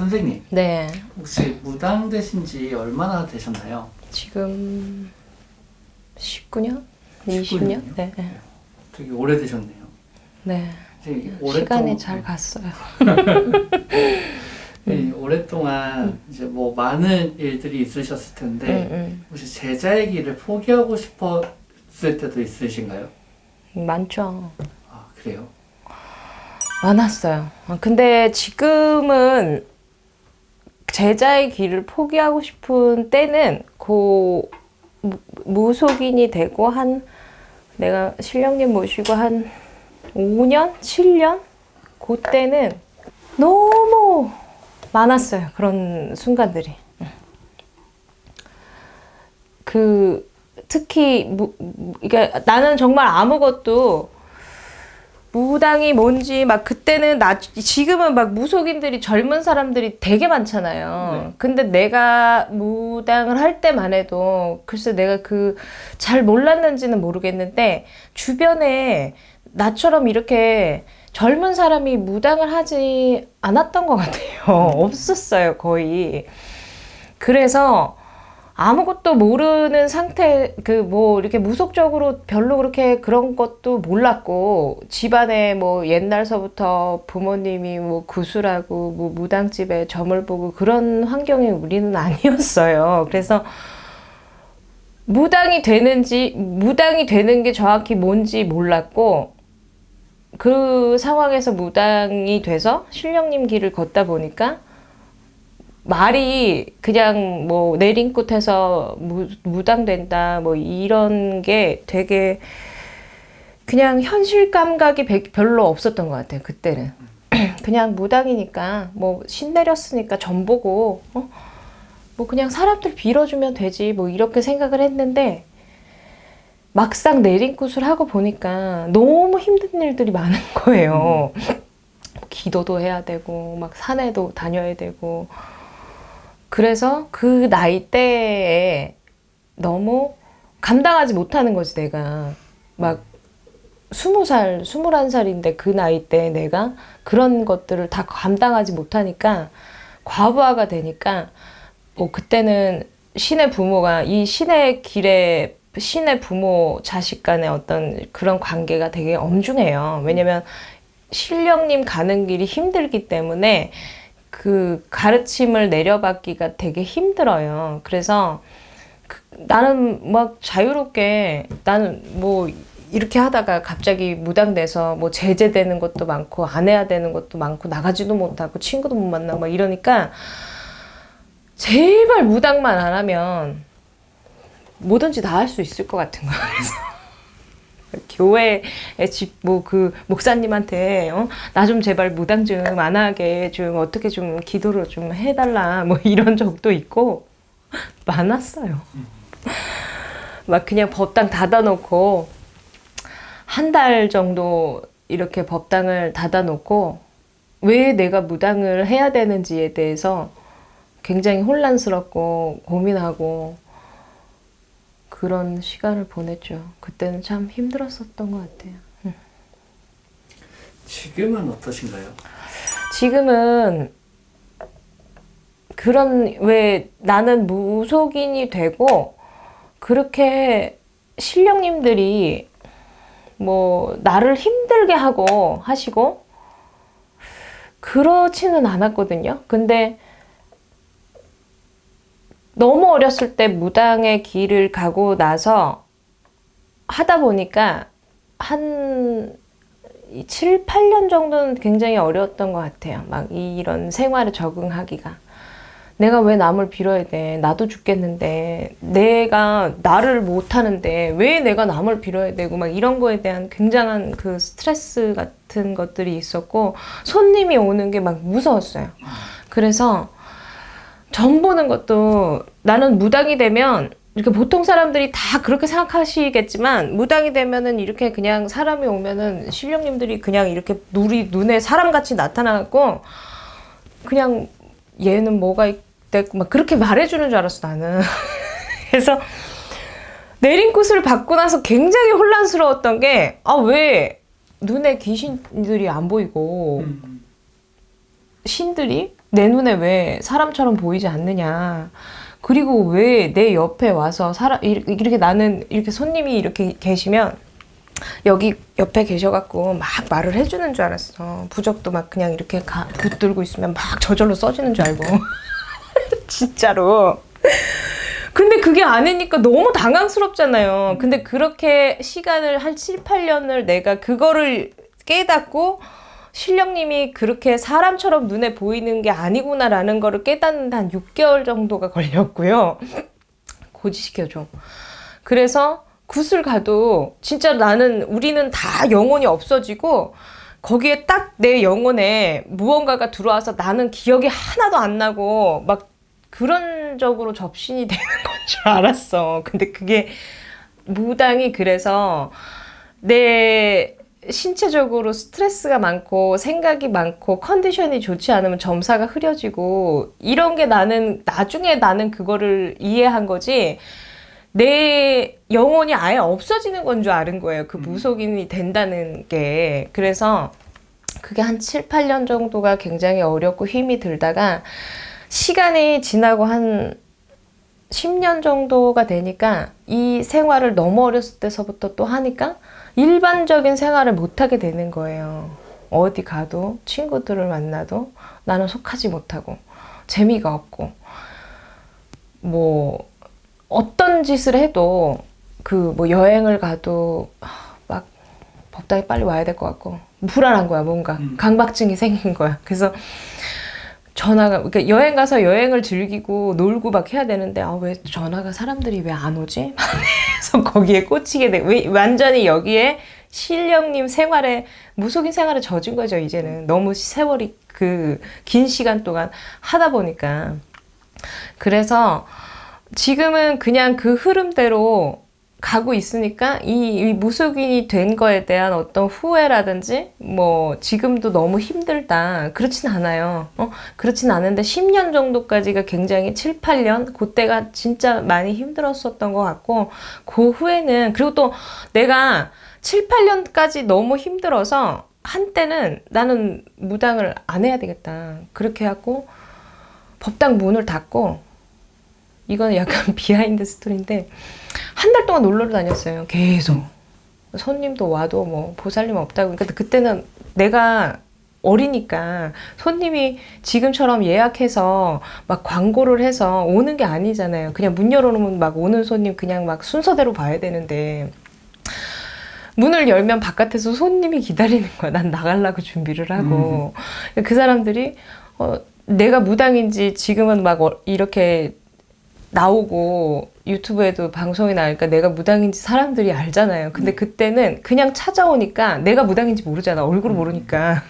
선생님, 네. 혹시 무당 되신 지 얼마나 되셨나요? 지금 19년? 19년 20년? 이요? 네. 네. 되게 오래되셨네요. 네. 이제 시간이 잘 갔어요. 오랫동안 이제 뭐 많은 일들이 있으셨을 텐데 혹시 제자의 길을 포기하고 싶었을 때도 있으신가요? 많죠. 아, 그래요? 많았어요. 근데 지금은 제자의 길을 포기하고 싶은 때는 무속인이 되고 내가 신령님 모시고 한 5년? 7년? 그때는 너무 많았어요. 그런 순간들이. 특히 그러니까 나는 정말 아무것도 무당이 뭔지 막 그때는 지금은 막 무속인들이 젊은 사람들이 되게 많잖아요. 네. 근데 내가 무당을 할 때만 해도 글쎄 내가 잘 몰랐는지는 모르겠는데 주변에 나처럼 이렇게 젊은 사람이 무당을 하지 않았던 것 같아요. 없었어요, 거의. 그래서 아무것도 모르는 상태, 이렇게 무속적으로 별로 그렇게 그런 것도 몰랐고, 집안에 뭐 옛날서부터 부모님이 뭐 구슬하고, 뭐 무당집에 점을 보고 그런 환경이 우리는 아니었어요. 그래서 무당이 되는 게 정확히 뭔지 몰랐고, 그 상황에서 무당이 돼서 신령님 길을 걷다 보니까 말이 그냥 뭐 내린꽃에서 무당된다 뭐 이런 게 되게 그냥 현실 감각이 별로 없었던 것 같아요. 그때는 그냥 무당이니까 뭐 신 내렸으니까 점 보고 뭐 그냥 사람들 빌어주면 되지 뭐 이렇게 생각을 했는데 막상 내린꽃을 하고 보니까 너무 힘든 일들이 많은 거예요. 기도도 해야 되고 막 산에도 다녀야 되고 그래서 그 나이대에 너무 감당하지 못하는 거지, 내가. 막 20살, 21살인데 그 나이대에 내가 그런 것들을 다 감당하지 못하니까 과부하가 되니까 뭐 그때는 신의 부모가 이 신의 길에 신의 부모 자식 간의 어떤 그런 관계가 되게 엄중해요. 왜냐면 신령님 가는 길이 힘들기 때문에 그 가르침을 내려받기가 되게 힘들어요. 그래서 나는 막 자유롭게 나는 뭐 이렇게 하다가 갑자기 무당돼서 뭐 제재되는 것도 많고 안 해야 되는 것도 많고 나가지도 못하고 친구도 못 만나고 막 이러니까 제발 무당만 안 하면 뭐든지 다 할 수 있을 것 같은 거야. 그래서 교회에 목사님한테 나 좀 제발 무당 좀 안 하게 좀 어떻게 좀 기도를 좀 해달라 뭐 이런 적도 있고 많았어요. 막 그냥 법당 닫아놓고 한 달 정도 이렇게 법당을 닫아놓고 왜 내가 무당을 해야 되는지에 대해서 굉장히 혼란스럽고 고민하고 그런 시간을 보냈죠. 그때는 참 힘들었었던 것 같아요. 지금은 어떠신가요? 지금은 왜 나는 무속인이 되고 그렇게 신령님들이 뭐 나를 힘들게 하시고 그렇지는 않았거든요. 근데 너무 어렸을 때 무당의 길을 가고 나서 하다 보니까 한 7, 8년 정도는 굉장히 어려웠던 것 같아요. 막 이런 생활에 적응하기가. 내가 왜 남을 빌어야 돼? 나도 죽겠는데 내가 나를 못하는데 왜 내가 남을 빌어야 되고 막 이런 거에 대한 굉장한 그 스트레스 같은 것들이 있었고 손님이 오는 게 막 무서웠어요. 그래서 점 보는 것도 나는 무당이 되면 이렇게 보통 사람들이 다 그렇게 생각하시겠지만 무당이 되면은 이렇게 그냥 사람이 오면은 신령님들이 그냥 이렇게 눈에 사람같이 나타나고 그냥 얘는 뭐가 있대고 막 그렇게 말해주는 줄 알았어 나는. 그래서 내린꽃을 받고 나서 굉장히 혼란스러웠던 게 왜 눈에 귀신들이 안 보이고 신들이 내 눈에 왜 사람처럼 보이지 않느냐. 그리고 왜 내 옆에 와서 이렇게 나는 이렇게 손님이 이렇게 계시면 여기 옆에 계셔갖고 막 말을 해주는 줄 알았어. 부적도 막 그냥 이렇게 붙들고 있으면 막 저절로 써지는 줄 알고. 진짜로. 근데 그게 아니니까 너무 당황스럽잖아요. 근데 그렇게 시간을 한 7, 8년을 내가 그거를 깨닫고 신령님이 그렇게 사람처럼 눈에 보이는 게 아니구나라는 거를 깨닫는데 한 6개월 정도가 걸렸고요. 고지시켜줘. 그래서 굿을 가도 진짜 우리는 다 영혼이 없어지고 거기에 딱 내 영혼에 무언가가 들어와서 나는 기억이 하나도 안 나고 막 그런 적으로 접신이 되는 건 줄 알았어. 근데 그게 무당이 그래서 내 신체적으로 스트레스가 많고 생각이 많고 컨디션이 좋지 않으면 점사가 흐려지고 이런 게 나중에 나는 그거를 이해한 거지 내 영혼이 아예 없어지는 건 줄 아는 거예요. 그 무속인이 된다는 게. 그래서 그게 한 7, 8년 정도가 굉장히 어렵고 힘이 들다가 시간이 지나고 한 10년 정도가 되니까 이 생활을 너무 어렸을 때서부터 또 하니까 일반적인 생활을 못하게 되는 거예요. 어디 가도 친구들을 만나도 나는 속하지 못하고 재미가 없고 뭐 어떤 짓을 해도 여행을 가도 막 법당에 빨리 와야 될 것 같고 불안한 거야. 뭔가 강박증이 생긴 거야. 그래서 그러니까 여행 가서 여행을 즐기고 놀고 막 해야 되는데 왜 전화가 사람들이 왜 안 오지? 그래서 거기에 꽂히게 돼. 완전히 여기에 신령님 무속인 생활에 젖은 거죠. 이제는 너무 세월이 긴 시간 동안 하다 보니까. 그래서 지금은 그냥 그 흐름대로 가고 있으니까 이 무속인이 된 거에 대한 어떤 후회라든지 지금도 너무 힘들다 그렇진 않아요. 그렇진 않은데 10년 정도까지가 굉장히 7, 8년 그때가 진짜 많이 힘들었었던 것 같고 그 후에는 그리고 또 내가 7, 8년까지 너무 힘들어서 한때는 나는 무당을 안 해야 되겠다 그렇게 하고 법당 문을 닫고 이건 약간 비하인드 스토리인데 한 달 동안 놀러를 다녔어요. 계속. 손님도 와도 보살님 없다고. 그러니까 그때는 내가 어리니까 손님이 지금처럼 예약해서 막 광고를 해서 오는 게 아니잖아요. 그냥 문 열어놓으면 막 오는 손님 그냥 막 순서대로 봐야 되는데 문을 열면 바깥에서 손님이 기다리는 거야. 난 나가려고 준비를 하고. 그 사람들이 내가 무당인지 지금은 막 이렇게 나오고 유튜브에도 방송이 나오니까 내가 무당인지 사람들이 알잖아요. 근데 그때는 그냥 찾아오니까 내가 무당인지 모르잖아. 얼굴을 모르니까.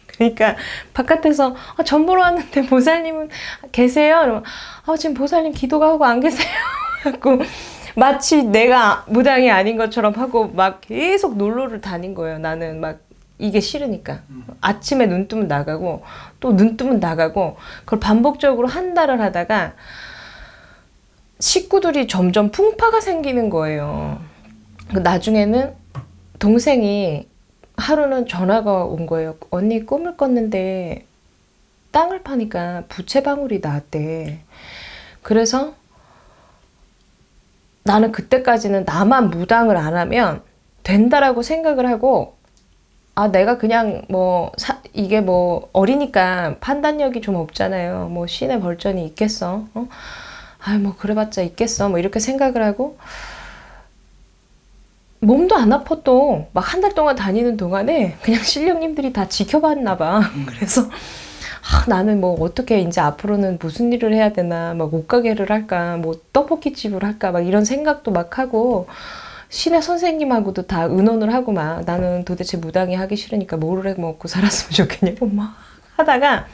그러니까 바깥에서 전 보러 왔는데 보살님은 계세요? 이러면 지금 보살님 기도가 하고 안 계세요? 하고 마치 내가 무당이 아닌 것처럼 하고 막 계속 놀러를 다닌 거예요. 나는 막 이게 싫으니까. 아침에 눈 뜨면 나가고 또 눈 뜨면 나가고 그걸 반복적으로 한 달을 하다가 식구들이 점점 풍파가 생기는 거예요. 나중에는 동생이 하루는 전화가 온 거예요. 언니 꿈을 꿨는데 땅을 파니까 부채방울이 나왔대. 그래서 나는 그때까지는 나만 무당을 안 하면 된다라고 생각을 하고 내가 그냥 이게 어리니까 판단력이 좀 없잖아요. 신의 벌전이 있겠어. 그래봤자 있겠어. 이렇게 생각을 하고, 몸도 안 아팠도 막 한 달 동안 다니는 동안에 그냥 신령님들이 다 지켜봤나 봐. 그래서, 나는 어떻게 이제 앞으로는 무슨 일을 해야 되나, 옷가게를 할까, 떡볶이집을 할까, 이런 생각도 막 하고, 신의 선생님하고도 다 의논을 하고 나는 도대체 무당이 하기 싫으니까 뭐를 해 먹고 살았으면 좋겠냐고 막 하다가,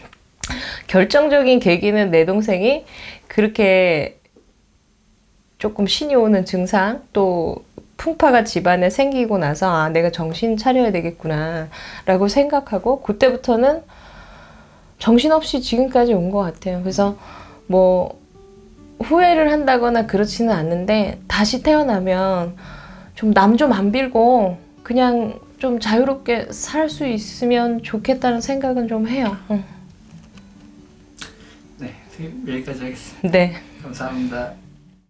결정적인 계기는 내 동생이 그렇게 조금 신이 오는 증상 또 풍파가 집안에 생기고 나서 내가 정신 차려야 되겠구나 라고 생각하고 그때부터는 정신없이 지금까지 온 것 같아요. 그래서 후회를 한다거나 그렇지는 않는데 다시 태어나면 좀 남 좀 안 빌고 그냥 좀 자유롭게 살 수 있으면 좋겠다는 생각은 좀 해요. 여기까지 하겠습니다. 네. 감사합니다.